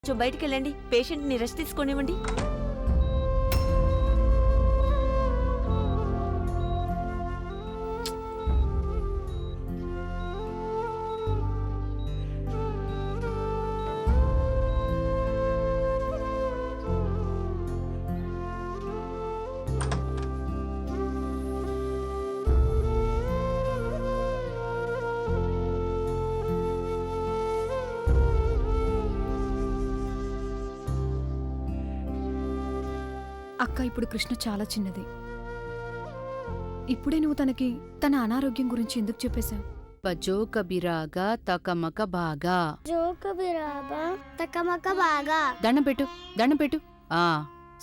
బయటికెళ్ళండి, patient ని rest తీసుకోనివ్వండి. అక్క, ఇప్పుడు కృష్ణ చాలా చిన్నది. ఇప్పుడే నువ్వు తనకి తన అనారోగ్యం గురించి ఎందుకు చెప్పేశావు? బజో కబిరాగా తకమక బాగా. దండం పెట్టు, దండం పెట్టు.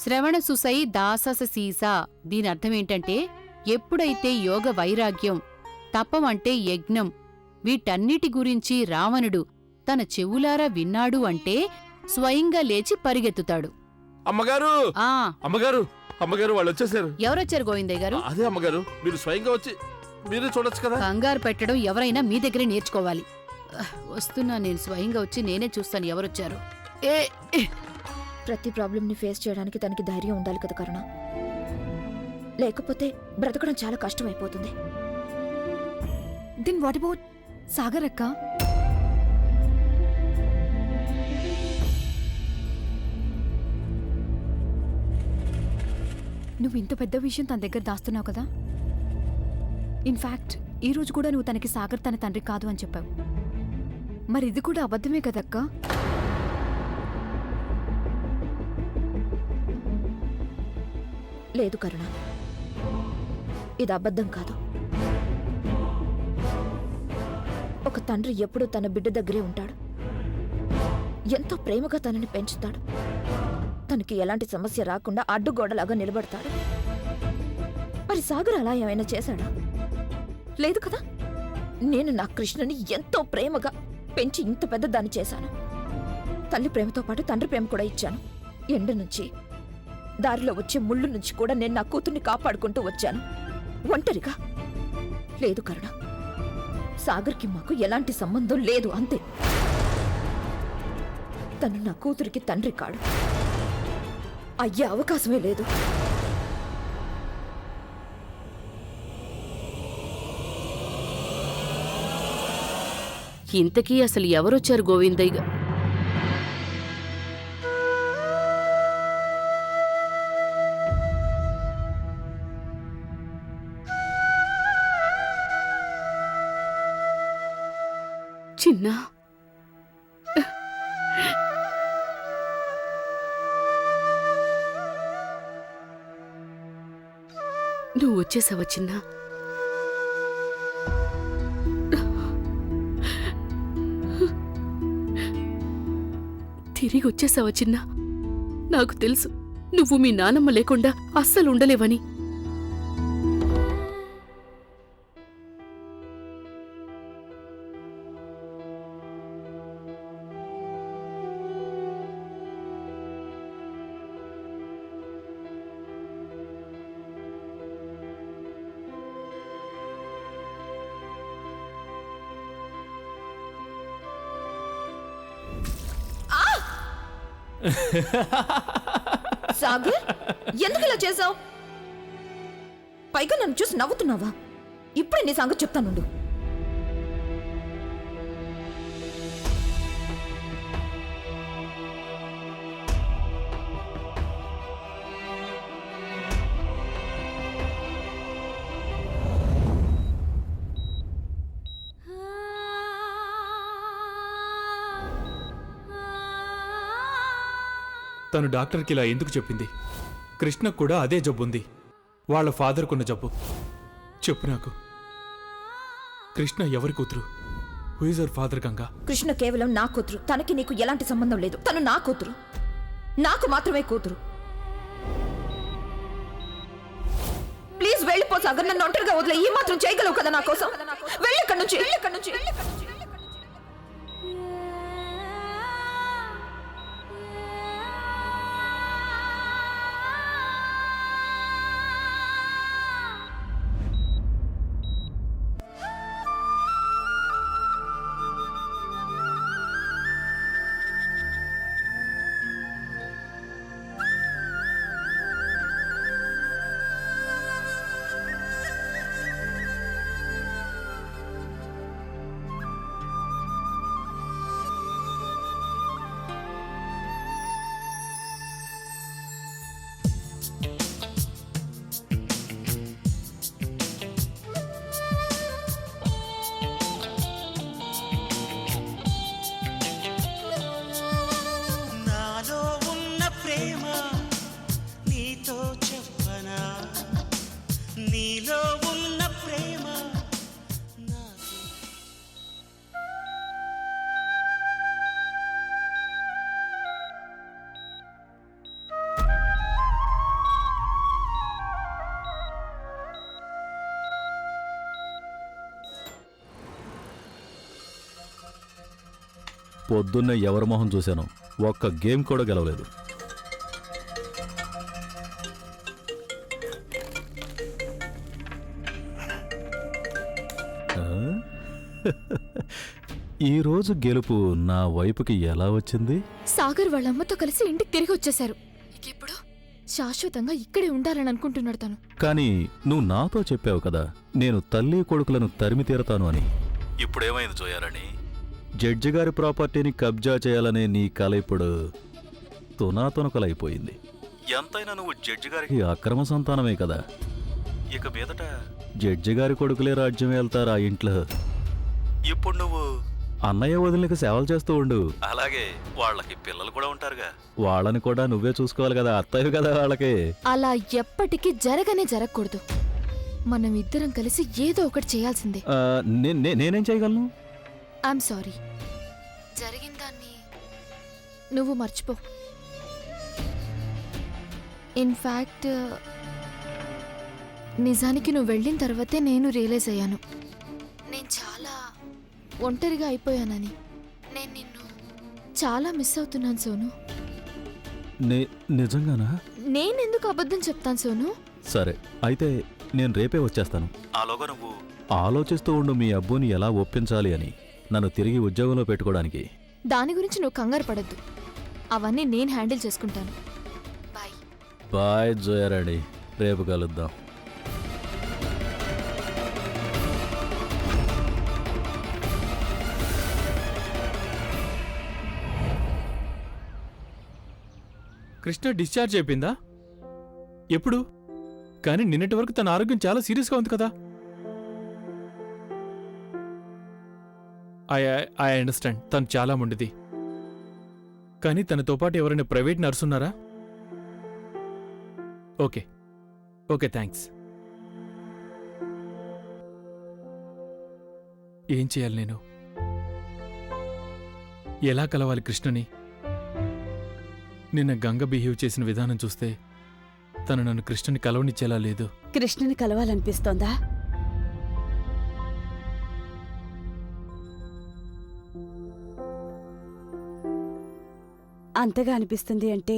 శ్రవణ సుసై దాసస సీసా. దీని అర్థమేంటంటే, ఎప్పుడైతే యోగ వైరాగ్యం, తపం అంటే యజ్ఞం, వీటన్నిటి గురించి రావణుడు తన చెవులారా విన్నాడు అంటే స్వయంగా లేచి పరిగెత్తుతాడు. అమ్మగారు అమ్మగారు అమ్మగారు వాళ్ళు వచ్చేసారు. ఎవరొచ్చారు గోవిందయ్య గారు? అదే అమ్మగారు, మీరు స్వయంగా వచ్చి మీరే చూడొచ్చు కదా. కంగారు పెట్టడం ఎవరైనా మీ దగ్గరే నేర్చుకోవాలి. వస్తున్నా, నేను స్వయంగా వచ్చి నేనే చూస్తాను ఎవరొచ్చారు. ప్రతి ప్రాబ్లంని ఫేస్ చేయడానికి తనకి ధైర్యం ఉండాలి కదా కరుణ. లేకపోతే బ్రతకడం చాలా కష్టమైపోతుంది. దెన్ వాట్ అబౌట్ సాగర్ అక్క? నువ్వు ఇంత పెద్ద విషయం తన దగ్గర దాస్తున్నావు కదా. ఇన్ఫ్యాక్ట్ ఈ రోజు కూడా నువ్వు తనకి సాగర్ తన తండ్రి కాదు అని చెప్పావు. మరి ఇది కూడా అబద్ధమే కదక్కా? లేదు కరుణ, ఇది అబద్ధం కాదు. ఒక తండ్రి ఎప్పుడూ తన బిడ్డ దగ్గరే ఉంటాడు. ఎంతో ప్రేమగా తనని పెంచుతాడు. తనకి ఎలాంటి సమస్య రాకుండా అడ్డుగోడలాగా నిలబడతాడు. మరి సాగర్ అలా ఏమైనా చేశాడా? లేదు కదా. నేను నా కృష్ణని ఎంతో ప్రేమగా పెంచి ఇంత పెద్ద దాన్ని చేశాను. తల్లి ప్రేమతో పాటు తండ్రి ప్రేమ కూడా ఇచ్చాను. ఎండ నుంచి, దారిలో వచ్చే ముళ్ళు నుంచి కూడా నేను నా కూతుర్ని కాపాడుకుంటూ వచ్చాను, ఒంటరిగా. లేదు కరుణ, సాగర్కి మాకు ఎలాంటి సంబంధం లేదు, అంతే. తను నా కూతురికి తండ్రి కాడు, అయ్యే అవకాశమే లేదు. ఇంతకీ అసలు ఎవరొచ్చారు గోవిందయ్య? చిన్నా, నువ్వు వచ్చేసావా చిన్నా? తిరిగి వచ్చేసావా చిన్నా? నాకు తెలుసు నువ్వు మీ నానమ్మ లేకుండా అస్సలు ఉండలేవని. సాగర్, ఎందుకు ఇలా చేసావు? పైగా నన్ను చూసి నవ్వుతున్నావా? ఇప్పుడే నీ సంగతి చెప్తానుండు. తను డాక్టర్కి ఇలా ఎందుకు చెప్పింది? కృష్ణకు కూడా అదే జబ్బుంది, వాళ్ళ ఫాదర్కున్న జబ్బు. చెప్పు నాకు, కృష్ణ ఎవరి కూతురు? Who is our father Ganga? Krishna కేవలం నా కూతురు. తనకి నీకు ఎలాంటి సంబంధం లేదు. తను నా కూతురు, నాకు మాత్రమే కూతురు. ప్లీజ్ వెళ్ళిపో సాగర్, నన్ను ఒంటరిగా వదిలే. ఈ మాత్రం చేయగలవు కదా నా కోసం? వెళ్ళి ఇక్కడి నుంచి. పొద్దున్నే ఎవరి మొహం చూశాను, ఒక్క గేమ్ కూడా గెలవలేదు. ఈరోజు గెలుపు నా వైపుకి ఎలా వచ్చింది? సాగర్ వాళ్ళ అమ్మతో కలిసి ఇంటికి తిరిగి వచ్చేశారు. ఇప్పుడు శాశ్వతంగా ఇక్కడే ఉండాలని అనుకుంటున్నాడు తను. కానీ నువ్వు నాతో చెప్పావు కదా, నేను తల్లి కొడుకులను తరిమి తీరతాను అని. ఇప్పుడేమైంది జోయారాణి? జడ్జి గారి ప్రాపర్టీని కబ్జా చేయాలనే నీ కల ఇప్పుడు తునాతునకలైపోయింది. ఎంతైనా నువ్వు జడ్జి గారికి అక్రమ సంతానమే కదా. ఇక మీదట జడ్జి గారి కొడుకులే రాజ్యం వెళ్తారు ఆ ఇంట్లో. ఇప్పుడు నువ్వు అన్నయ్య వదిలికి సేవలు చేస్తూ ఉండు. అలాగే వాళ్ళకి పిల్లలు కూడా ఉంటారుగా, వాళ్ళని కూడా నువ్వే చూసుకోవాలి కదా, అత్తయ్య కదా వాళ్ళకి. అలా ఎప్పటికీ జరగకూడదు. మనం ఇద్దరం కలిసి ఏదో ఒకటి చేయాల్సిందే. నేనేం చేయగలను? I'm sorry. జరిగిన దాన్ని నువ్వు మర్చిపో. ఇన్ఫ్యాక్ట్ నిజానికి నువ్వు వెళ్ళిన తర్వాతే నేను రియలైజ్ అయ్యాను, నేను చాలా ఒంటరిగా అయిపోయానని. నేను నిన్ను చాలా మిస్ అవుతున్నాను సోను. నిజంగానా? నేనెందుకు అబద్ధం చెప్తాను సోను? సరే, అయితే నేను రేపే వచ్చేస్తాను. ఆలోగా నువ్వు ఆలోచిస్తూ ఉండు మీ అబ్బుని ఎలా ఒప్పించాలి అని, నన్ను తిరిగి ఉద్యోగంలో పెట్టుకోవడానికి. దాని గురించి నువ్వు కంగారు పడద్దు, అవన్నీ నేను హ్యాండిల్ చేసుకుంటాను. బాయ్. బాయ్ జోయారాణి, రేపు కలుద్దాం. కృష్ణ డిశ్చార్జ్ అయిపోయిందా? ఎప్పుడు? కానీ నిన్నటి వరకు తన ఆరోగ్యం చాలా సీరియస్గా ఉంది కదా. ఐ అండర్స్టాండ్, తను చాలా మొండిది. కానీ తనతో పాటు ఎవరైనా ప్రైవేట్ నర్సు ఉన్నారా? Okay okay, thanks. ఏం చేయాలి నేను? ఎలా కలవాలి కృష్ణని? నిన్న గంగ బిహేవ్ చేసిన విధానం చూస్తే తను నన్ను కృష్ణని కలవనిచ్చేలా లేదు. కృష్ణని కలవాలనిపిస్తోందా? అంతగా అనిపిస్తుంది అంటే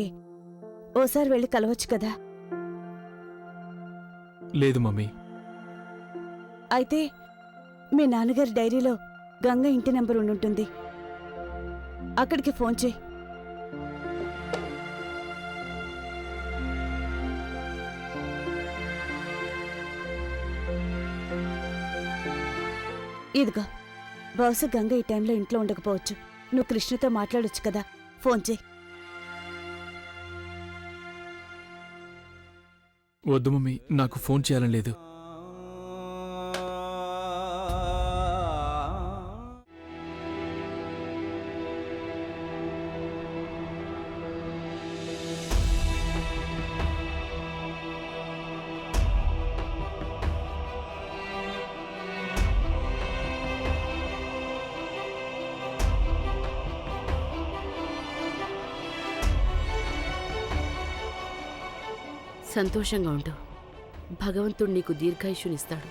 ఓసారి వెళ్ళి కలవచ్చు కదా. లేదు మమ్మీ. అయితే మీ నాన్నగారి డైరీలో గంగ ఇంటి నెంబర్ ఉండుంటుంది, అక్కడికి ఫోన్ చేయి. ఇదిగో, బహుశా గంగ ఈ టైంలో ఇంట్లో ఉండకపోవచ్చు. నువ్వు కృష్ణతో మాట్లాడొచ్చు కదా, ఫోన్ చేయి. వద్దు మమ్మీ, నాకు ఫోన్ చేయాలని లేదు. సంతోషంగా ఉండు. భగవంతుడు నీకు దీర్ఘాయుష్యునిస్తాడు.